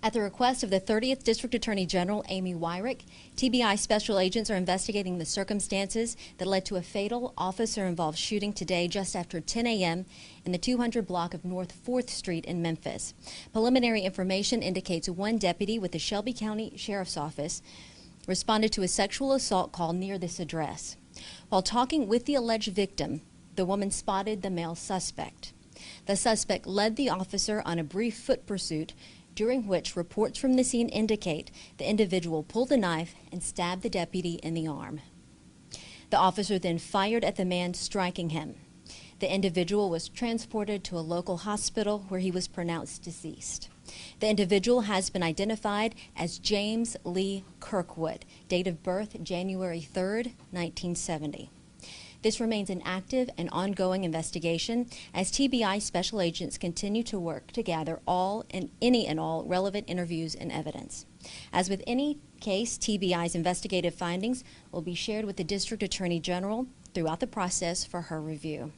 At the request of the 30th District Attorney General Amy Wyrick, TBI special agents are investigating the circumstances that led to a fatal officer-involved shooting today just after 10 a.m. in the 200 block of North 4th Street in Memphis. Preliminary information indicates one deputy with the Shelby County Sheriff's Office responded to a sexual assault call near this address. While talking with the alleged victim, the woman spotted the male suspect. The suspect led the officer on a brief foot pursuit, during which reports from the scene indicate the individual pulled a knife and stabbed the deputy in the arm. The officer then fired at the man, striking him. The individual was transported to a local hospital where he was pronounced deceased. The individual has been identified as James Lee Kirkwood, date of birth January 3rd, 1970. This remains an active and ongoing investigation as TBI special agents continue to work to gather any and all relevant interviews and evidence. As with any case, TBI's investigative findings will be shared with the District Attorney General throughout the process for her review.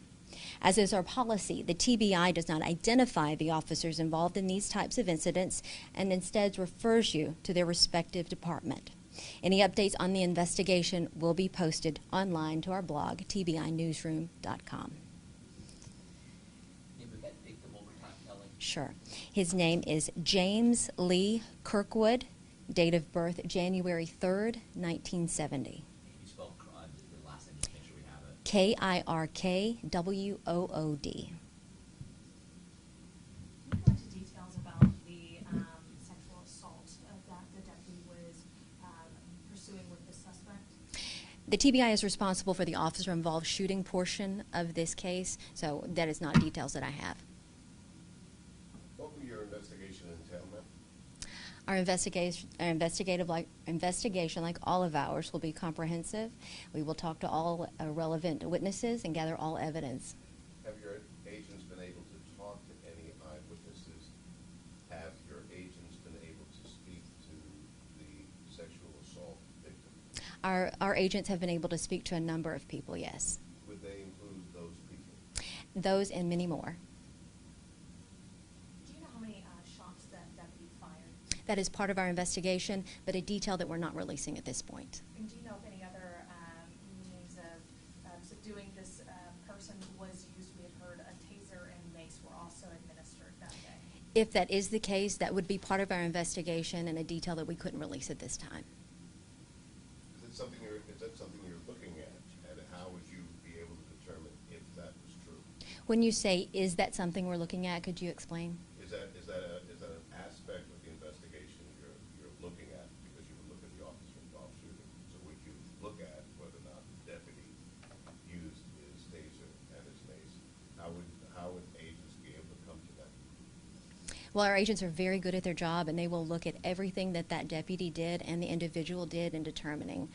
As is our policy, the TBI does not identify the officers involved in these types of incidents and instead refers you to their respective department. Any updates on the investigation will be posted online to our blog, tbinewsroom.com. Sure. His name is James Lee Kirkwood, date of birth January 3rd, 1970. Kirkwood. The TBI is responsible for the officer-involved shooting portion of this case, so that is not details that I have. What will your investigation entail, ma'am? Our investigation, like all of ours, will be comprehensive. We will talk to all relevant witnesses and gather all evidence. Have your agents been able to talk to any eyewitnesses? Have your agents been able to speak to the sexual assault victim? Our agents have been able to speak to a number of people, yes. Would they include those people? Those and many more. Do you know how many shots that deputy fired? That is part of our investigation, but a detail that we're not releasing at this point. And do you know if any other means of subduing this person was used? We had heard a taser and mace were also administered that day. If that is the case, that would be part of our investigation and a detail that we couldn't release at this time. Is that something you're looking at, and how would you be able to determine if that was true? When you say, is that something we're looking at, could you explain? Is that an aspect of the investigation you're looking at, because you would look at the officer-involved shooting? So would you look at whether or not the deputy used his taser and his mace? How would agents be able to come to that? Well, our agents are very good at their job, and they will look at everything that deputy did and the individual did in determining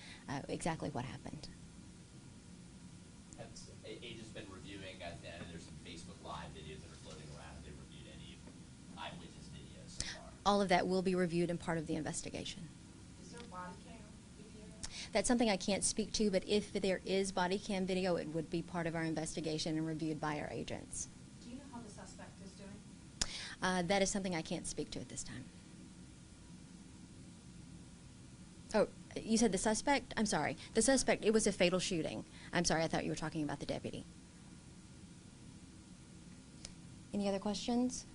exactly what happened. Have agents been reviewing, I know there's some Facebook Live videos that are floating around. Have they reviewed any eyewitness videos so far? All of that will be reviewed and part of the investigation. Is there body cam video? That's something I can't speak to, but if there is body cam video, it would be part of our investigation and reviewed by our agents. Do you know how the suspect is doing? That is something I can't speak to at this time. Oh, you said the suspect? I'm sorry. The suspect, it was a fatal shooting. I'm sorry, I thought you were talking about the deputy. Any other questions?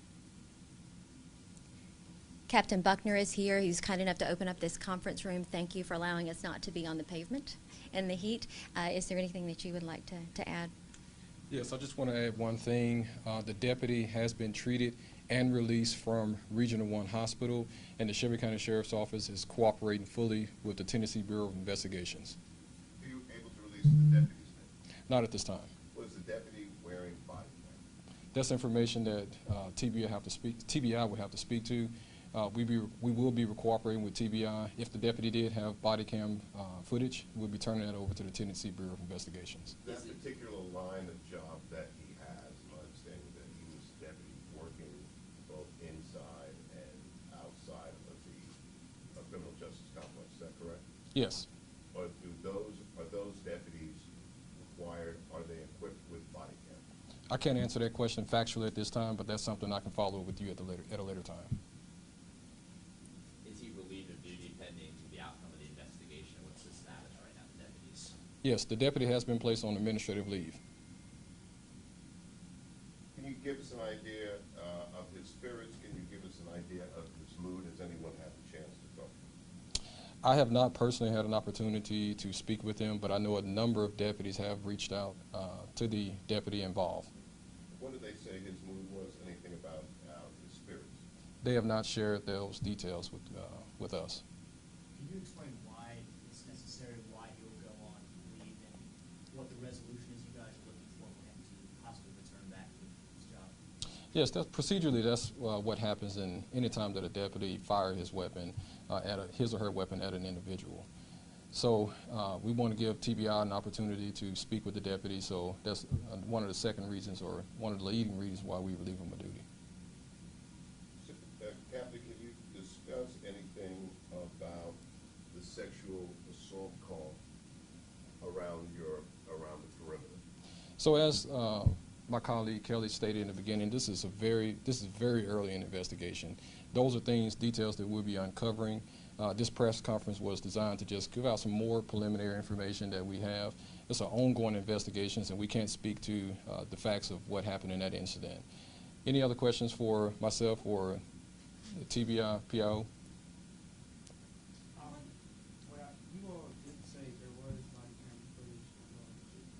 Captain Buckner is here. He's kind enough to open up this conference room. Thank you for allowing us not to be on the pavement in the heat. Is there anything that you would like to add? Yes, I just want to add one thing. The deputy has been treated and released from Regional 1 Hospital, and the Shelby County Sheriff's Office is cooperating fully with the Tennessee Bureau of Investigations. Are you able to release the deputy's name? Not at this time. Was the deputy wearing body cam? That's information that TBI would have to speak to. We will be cooperating with TBI. If the deputy did have body cam footage, we'll be turning that over to the Tennessee Bureau of Investigations. That particular line of job that he has, my understanding that he was deputy working both inside and outside of the criminal justice complex. Is that correct? Yes. Are those deputies required? Are they equipped with body cam? I can't answer that question factually at this time, but that's something I can follow up with you at a later time. Yes, the deputy has been placed on administrative leave. Can you give us an idea of his spirits? Can you give us an idea of his mood? Has anyone had a chance to talk to him? I have not personally had an opportunity to speak with him, but I know a number of deputies have reached out to the deputy involved. What did they say his mood was? Anything about his spirits? They have not shared those details with us. Can you explain why it's necessary, why he will go on leave, and what the resolution is you guys are looking for him to possibly return back to his job? Yes, procedurally, that's what happens in any time that a deputy fires his weapon, his or her weapon at an individual. So we want to give TBI an opportunity to speak with the deputy, so that's one of the second reasons, or one of the leading reasons why we relieve him of duty. So, Captain, can you discuss anything about the sexual assault call around the perimeter? So as my colleague Kelly stated in the beginning, this is very early in the investigation. Those are details that we'll be uncovering. This press conference was designed to just give out some more preliminary information that we have. It's an ongoing investigation, and we can't speak to the facts of what happened in that incident. Any other questions for myself or the TBI PIO? Well, you all did say there was body cam footage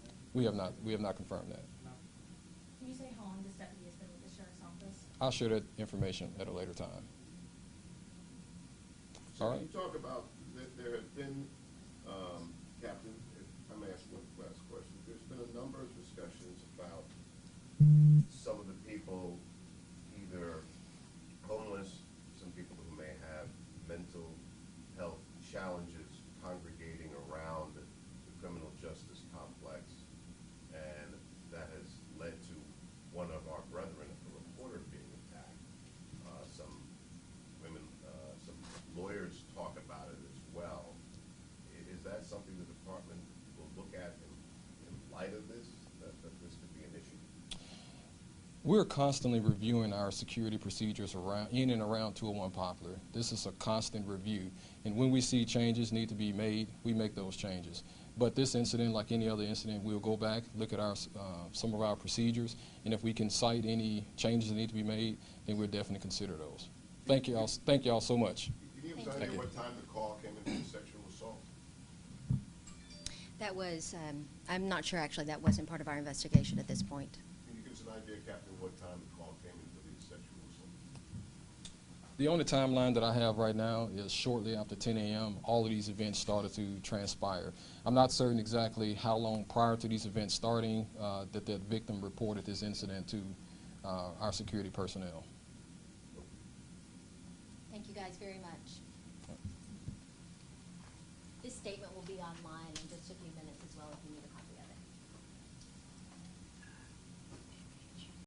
of We have not confirmed that. Can you say how long this deputy has been with the sheriff's office? I'll share that information at a later time. So All right. you talk about that there have been, Captain, if I may ask one last question, there's been a number of discussions about some of the people either homeless, some people who may have mental health challenges congregating around the criminal justice complex, and that has led to one of our brethren, a reporter, being attacked. Some women, some lawyers talk about it as well. Is that something the department will look at in light of this, that this could be an issue? We're constantly reviewing our security procedures in and around 201 Poplar. This is a constant review, and when we see changes need to be made, we make those changes. But this incident, like any other incident, we'll go back, look at some of our procedures, and if we can cite any changes that need to be made, then we'll definitely consider those. Thank you all. Thank you all so much. Can you give us an Thank idea you. what time the call came into the sexual assault? That was, I'm not sure actually, that wasn't part of our investigation at this point. Can you give us an idea, Captain, what time the call came into the sexual assault? The only timeline that I have right now is shortly after 10 a.m. all of these events started to transpire. I'm not certain exactly how long prior to these events starting that the victim reported this incident to our security personnel. Thank you guys very much. This statement will be online in just a few minutes as well if you need a copy